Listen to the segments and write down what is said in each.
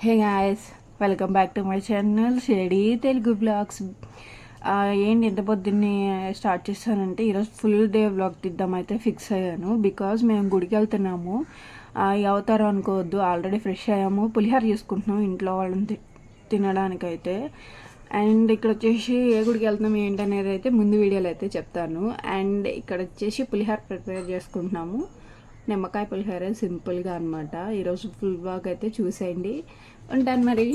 Hey guys, welcome back to my channel shady Telugu blogs. ఏంటి ఎంత పొద్దున్నే స్టార్ట్ చేస్తానంటే ఈరోజు ఫుల్ డే బ్లాగ్ తీద్దామైతే ఫిక్స్ అయ్యాను. బికాజ్ మేము గుడికి వెళ్తున్నాము. అవుతారు అనుకోవద్దు, ఆల్రెడీ ఫ్రెష్ అయ్యాము, పులిహోర చేసుకుంటున్నాం ఇంట్లో వాళ్ళని తినడానికైతే. అండ్ ఇక్కడ వచ్చేసి ఏ గుడికి వెళ్తున్నాం ఏంటనేది అయితే ముందు వీడియోలో అయితే చెప్తాను. అండ్ ఇక్కడ వచ్చేసి పులిహోర ప్రిపేర్ చేసుకుంటున్నాము, నిమ్మకాయ పులిహోర సింపుల్గా అనమాట. ఈరోజు ఫుల్ బ్లాగ్ అయితే చూసేయండి. ఉంటాను మరి.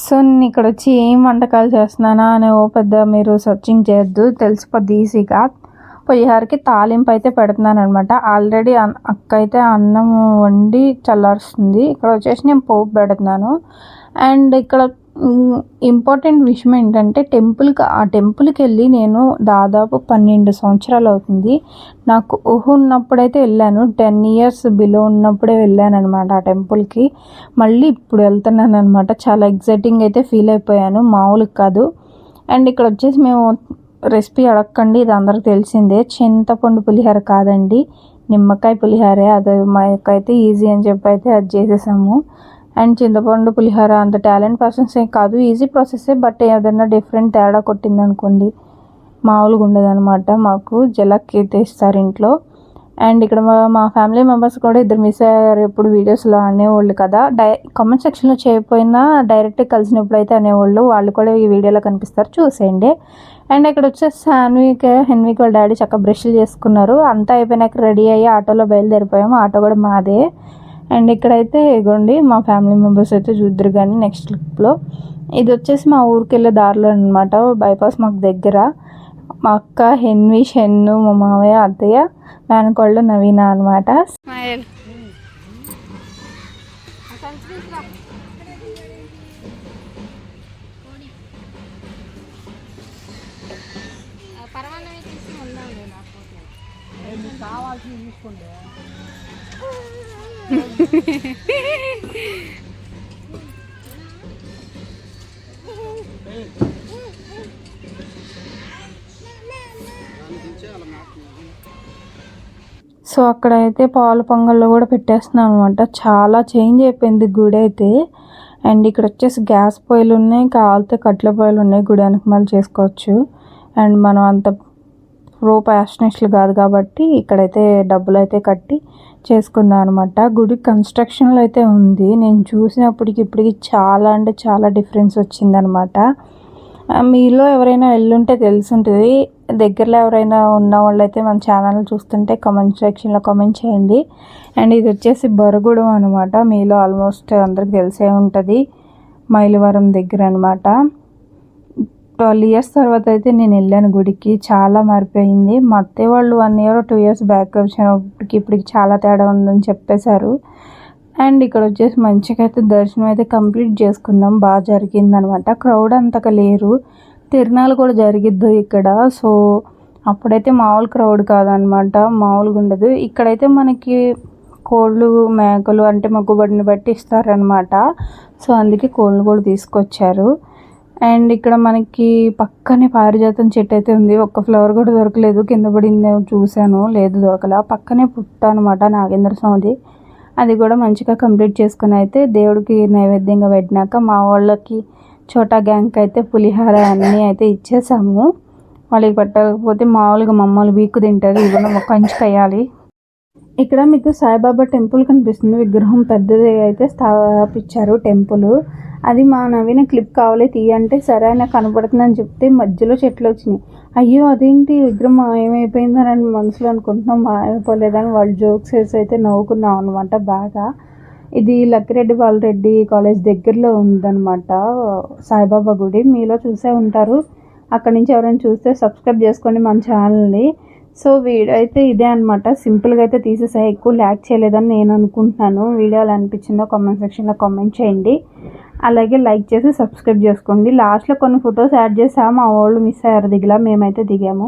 సో నేను ఇక్కడ వచ్చి ఏం వంటకాలు చేస్తున్నానా అని పెద్ద మీరు సర్చింగ్ చేయొద్దు, తెలిసిపోద్ది ఈజీగా. పులిహోరకి తాలింపు అయితే పెడుతున్నాను అనమాట. ఆల్రెడీ అక్క అయితే అన్నం వండి చల్లారుస్తుంది. ఇక్కడ వచ్చేసి నేను పోపు పెడుతున్నాను. అండ్ ఇక్కడ ఇంపార్టెంట్ విషయం ఏంటంటే టెంపుల్కి వెళ్ళి నేను దాదాపు 12 సంవత్సరాలు అవుతుంది. నాకు ఉన్నప్పుడైతే వెళ్ళాను, 10 years బిలో ఉన్నప్పుడే వెళ్ళాను అనమాట ఆ టెంపుల్కి. మళ్ళీ ఇప్పుడు వెళ్తున్నాను అనమాట. చాలా ఎగ్జైటింగ్ అయితే ఫీల్ అయిపోయాను, మామూలుగా కాదు. అండ్ ఇక్కడ వచ్చేసి మేము రెసిపీ అడగండి, ఇది అందరికి తెలిసిందే. చింతపండు పులిహోర కాదండి, నిమ్మకాయ పులిహోరే. అది మాకైతే ఈజీ అని చెప్పి అయితే అది చేసేసాము. అండ్ చింతపండు పులిహోర అంత టాలెంట్ పర్సన్స్ ఏం కాదు, ఈజీ ప్రాసెస్సే. బట్ ఏదైనా డిఫరెంట్ తేడా కొట్టింది అనుకోండి మామూలుగా ఉండదు అనమాట. మాకు జలక్కి అయితే ఇస్తారు ఇంట్లో. అండ్ ఇక్కడ మా ఫ్యామిలీ మెంబర్స్ కూడా ఇద్దరు మిస్ అయ్యారు ఎప్పుడు వీడియోస్లో అనేవాళ్ళు కదా. కామెంట్ సెక్షన్లో చేయకపోయినా డైరెక్ట్గా కలిసినప్పుడు అయితే అనేవాళ్ళు, వాళ్ళు కూడా ఈ వీడియోలో కనిపిస్తారు, చూసేయండి. అండ్ ఇక్కడ వచ్చేసి హెన్విక్ వాళ్ళ డాడీ చక్కగా బ్రష్లు చేసుకున్నారు. అంతా అయిపోయినాక రెడీ అయ్యి ఆటోలో బయలుదేరిపోయాము. ఆటో కూడా మాదే. అండ్ ఇక్కడైతే ఇగోండి మా ఫ్యామిలీ మెంబర్స్ అయితే చూద్దరు కానీ నెక్స్ట్ క్లిప్లో. ఇది వచ్చేసి మా ఊరికి వెళ్ళే దారిలో అనమాట, బైపాస్ మాకు దగ్గర. మా అక్క హెన్వి, షెన్ను, మా మావయ్య, అత్తయ్య, మేనకోళ్ళు నవీన అనమాట. సో అక్కడైతే పాలు పొంగల్లో కూడా పెట్టేస్తున్నాను అనమాట. చాలా చేంజ్ అయిపోయింది గుడి అయితే. అండ్ ఇక్కడ వచ్చేసి గ్యాస్ పొయ్యిలు ఉన్నాయి, కావాలితే కట్టెల పొయ్యిలు ఉన్నాయి, గుడి వెనకమాల చేసుకోవచ్చు. అండ్ మనం అంత ప్యాషనిస్టులు కాదు కాబట్టి ఇక్కడైతే డబ్బులు అయితే కట్టి చేసుకుందాం అనమాట. గుడి కన్స్ట్రక్షన్లో అయితే ఉంది. నేను చూసినప్పటికి ఇప్పటికి చాలా అంటే చాలా డిఫరెన్స్ వచ్చిందనమాట. మీలో ఎవరైనా వెళ్ళుంటే తెలుసుంటుంది, దగ్గరలో ఎవరైనా ఉన్న వాళ్ళు అయితే మన ఛానల్ చూస్తుంటే కామెంట్ సెక్షన్లో కామెంట్ చేయండి. అండ్ ఇది వచ్చేసి బొరగూడెం అనమాట, మీలో ఆల్మోస్ట్ అందరికి తెలిసే ఉంటుంది, మైలవరం దగ్గర అనమాట. 12 years తర్వాత అయితే నేను వెళ్ళాను గుడికి. చాలా మారిపోయింది. మా అత్తయ్య వాళ్ళు 1 year 2 years బ్యాక్ వచ్చినప్పటికి ఇప్పటికి చాలా తేడా ఉందని చెప్పేశారు. అండ్ ఇక్కడ వచ్చేసి మంచిగా అయితే దర్శనం అయితే కంప్లీట్ చేసుకున్నాం, బాగా జరిగిందనమాట. క్రౌడ్ అంతగా లేరు, తిరునాళ్ళు కూడా జరిగిద్దు ఇక్కడ. సో అప్పుడైతే మామూలు క్రౌడ్ కాదనమాట, మామూలుగా ఉండదు. ఇక్కడైతే మనకి కోళ్ళు, మేకలు అంటే మొక్కుబడిని బట్టి ఇస్తారనమాట. సో అందుకే కోళ్ళు కూడా తీసుకొచ్చారు. అండ్ ఇక్కడ మనకి పక్కనే పారిజాతం చెట్టు అయితే ఉంది. ఒక్క ఫ్లవర్ కూడా దొరకలేదు, కింద పడింది చూశాను, లేదు దొరకలా. పక్కనే పుట్ట అనమాట నాగేంద్ర స్వామిది, అది కూడా మంచిగా కంప్లీట్ చేసుకుని అయితే దేవుడికి నైవేద్యంగా పెట్టినాక మా వాళ్ళకి చోటా గ్యాంగ్కి అయితే పులిహార అన్నీ అయితే ఇచ్చేసాము. వాళ్ళకి పెట్టకపోతే మామూలుగా మమ్మల్ని వీక్కు తింటారు, ఇవన్నీ కంచుకు వేయాలి. ఇక్కడ మీకు సాయిబాబా టెంపుల్ కనిపిస్తుంది, విగ్రహం పెద్దది అయితే స్థాపించారు టెంపుల్. అది మా నవీన క్లిప్ కావాలి తీయంటే సరే నాకు కనపడుతుందని చెప్తే మధ్యలో చెట్లు వచ్చినాయి. అయ్యో అదేంటి విగ్రహం ఏమైపోయిందని మనసులో అనుకుంటున్నాం, మాయమైపోలేదని వాళ్ళు జోక్స్ వేసి అయితే నవ్వుకున్నాం అనమాట బాగా. ఇది లక్కిరెడ్డి బాలరెడ్డి కాలేజ్ దగ్గరలో ఉందన్నమాట సాయిబాబా గుడి, మీలో చూసే ఉంటారు. అక్కడి నుంచి ఎవరైనా చూస్తే సబ్స్క్రైబ్ చేసుకోండి మన ఛానల్ని. సో వీడియో అయితే ఇదే అనమాట, సింపుల్గా అయితే తీసేసాయి, ఎక్కువ ల్యాక్ చేయలేదని నేను అనుకుంటున్నాను. వీడియో ఎలా అనిపించిందో కామెంట్ సెక్షన్లో కామెంట్ చేయండి, అలాగే లైక్ చేసి సబ్స్క్రైబ్ చేసుకోండి. లాస్ట్లో కొన్ని ఫొటోస్ యాడ్ చేసాము, మా వాళ్ళు మిస్ అయ్యారు దిగలా, మేమైతే దిగాము.